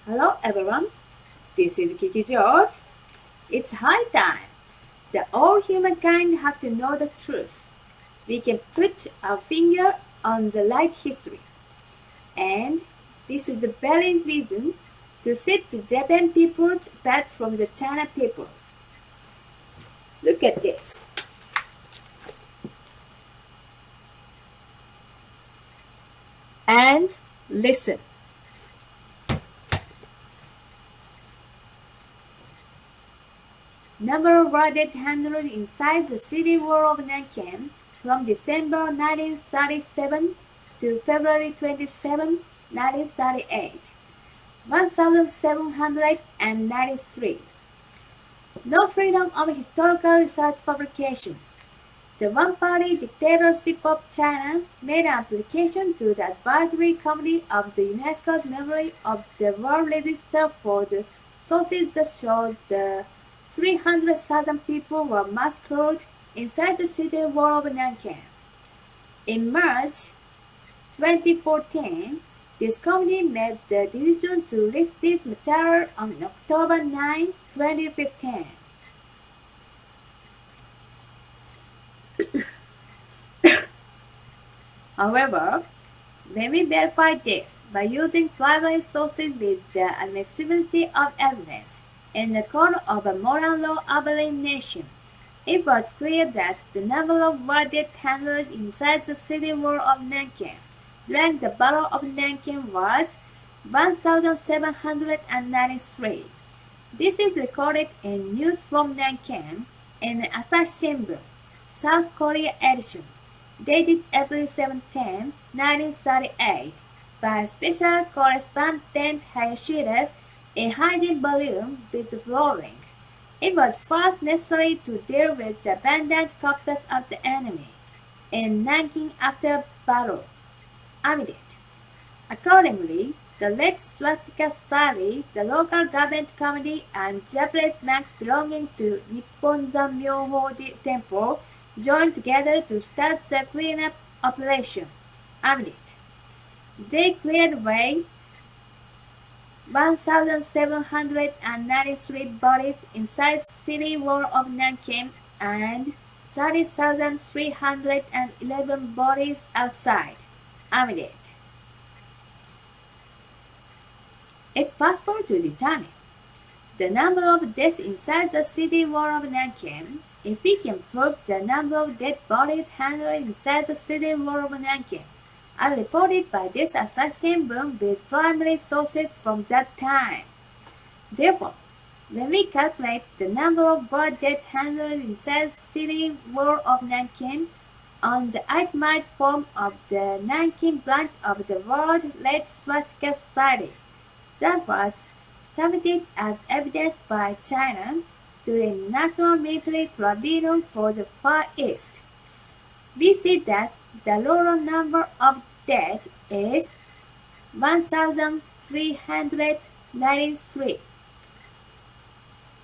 Hello everyone, this is Kiki Jones. It's high time that all humankind have to know the truth. We can put our finger on the light history. And this is the very reason to set the Japan peoples apart from the China peoples. Look at this. And listen. Number of rocket handled inside the city wall of Nanking from December 1937 to February 27, 1938. 1793. No freedom of historical research publication. The one-party dictatorship of China made an application to the advisory committee of the UNESCO's Memory of the World Register for the sources that showed the 300,000 people were massacred inside the city wall of Nanking. In March 2014, this committee made the decision to release this material on October 9, 2015. However, when we verify this by using primary sources with the admissibility of evidence in the court of a moral law abiding nation, it was clear that the number of wounded handled inside the city wall of Nanking during the Battle of Nanking was 1,793. This is recorded in News from Nanking in the Asahi Shimbun, South Korea edition, dated April 17, 1938, by Special Correspondent Hayashida in hygiene volume with the following. It was first necessary to deal with the abandoned corpses of the enemy in Nanking after battle. Amid accordingly, the Red Swastika Society, the local government committee, and Japanese monks belonging to Nipponzan Myohoji Temple joined together to start the cleanup operation. Amid they cleared away 1,793 bodies inside city wall of Nanking and 30,311 bodies outside. Amid it's possible to determine the number of deaths inside the city wall of Nanking if we can prove the number of dead bodies handled inside the city wall of Nanking, as reported by this Asahi Shimbun with primary sources from that time. Therefore, when we calculate the number of bird deaths handled inside the city wall of Nanking on the itemized form of the Nanking branch of the World Red Swastika Society, that was submitted as evidence by China to the National Military Tribunal for the Far East. We see that the total number of deaths is 1,393,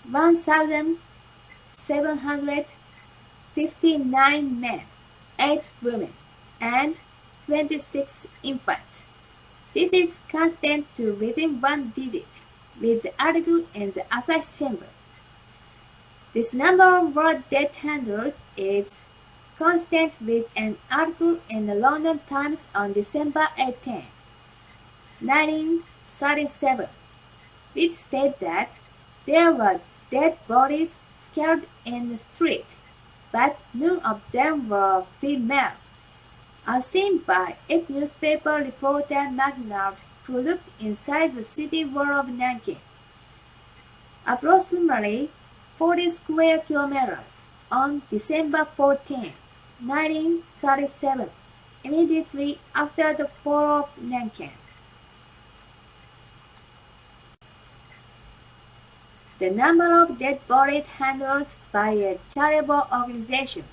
1,759 men, 8 women, and 26 infants. This is constant to within one digit, with the article in the Asahi Shimbun. This number of world death handled is constant with an article in the London Times on December 18, 1937, which stated that there were dead bodies scattered in the street, but none of them were female, as seen by ex newspaper reporter McNabb, who looked inside the city wall of Nanking. Approximately 40 square kilometers on December 14, 1937, immediately after the fall of Nanking. The number of dead bodies handled by a charitable organization,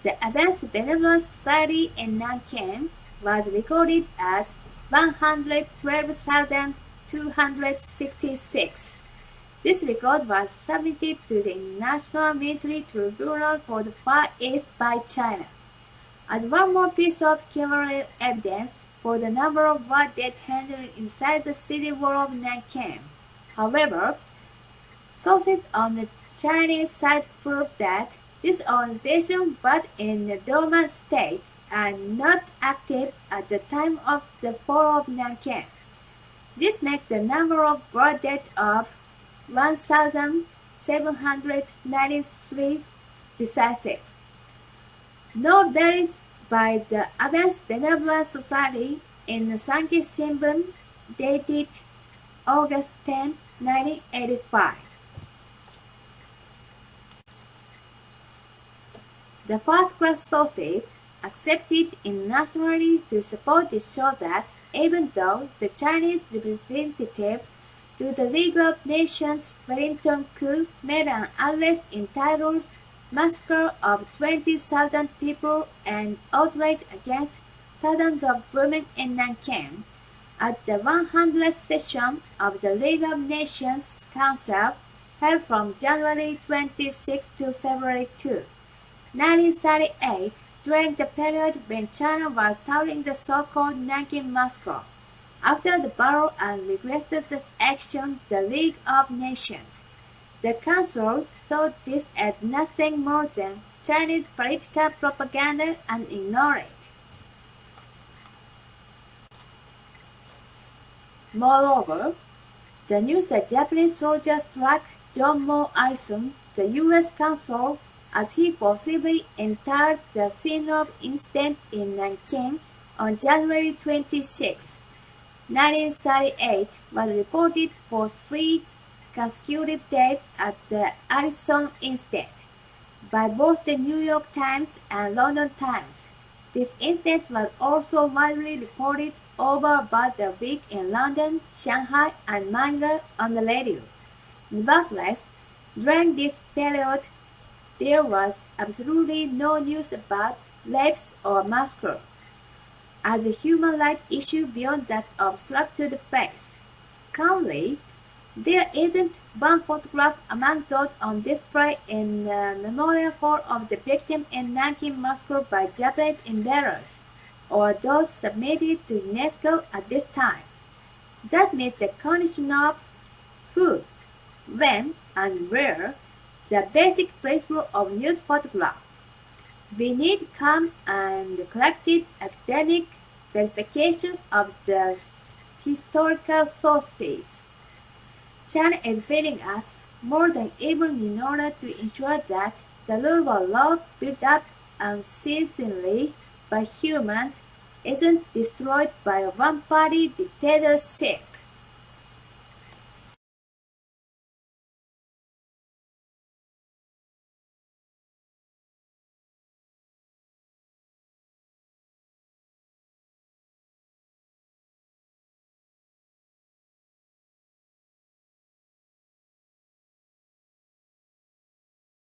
the Advanced Benevolence Society in Nanking, was recorded as 112,266. This record was submitted to the National Military Tribunal for the Far East by China. And one more piece of cumulative evidence, for the number of war dead handled inside the city wall of Nanking. However, sources on the Chinese side prove that this organization was in a dormant state and not active at the time of the fall of Nanking. This makes the number of war dead of 1,793 decisive. No varies by the Advanced Benevolent Society in the Sankei Shimbun dated August 10, 1985. The first-class sources accepted internationally to support this show that even though the Chinese representative to the League of Nations Wellington coup made an address entitled Massacre of 20,000 people and outrage against thousands of women in Nanking, at the 100th session of the League of Nations Council held from January 26 to February 2, 1938, during the period when China was touting the so-called Nanjing Massacre. After the battle and requested the action the League of Nations, the Council saw this as nothing more than Chinese political propaganda and ignored it. Moreover, the news that Japanese soldiers struck John Moore Allison, the U.S. consul, as he forcibly entered the scene of incident in Nanking on January 26, 1938, was reported for 3 consecutive days at the Allison incident by both the New York Times and London Times. This incident was also widely reported over about a week in London, Shanghai, and Manila on the radio. Nevertheless, during this period, there was absolutely no news about rapes or massacre as a human rights issue beyond that of slap to the face. Currently, there isn't one photograph among those on display in the Memorial Hall of the victim in Nanking Massacre by Japanese invaders, or those submitted to UNESCO at this time. That means the condition of who, when, and where, the basic principle of news photograph. We need calm and collected academic verification of the historical sources. China is failing us more than ever in order to ensure that the rule of law built up unceasingly by humans isn't destroyed by a one-party dictatorship.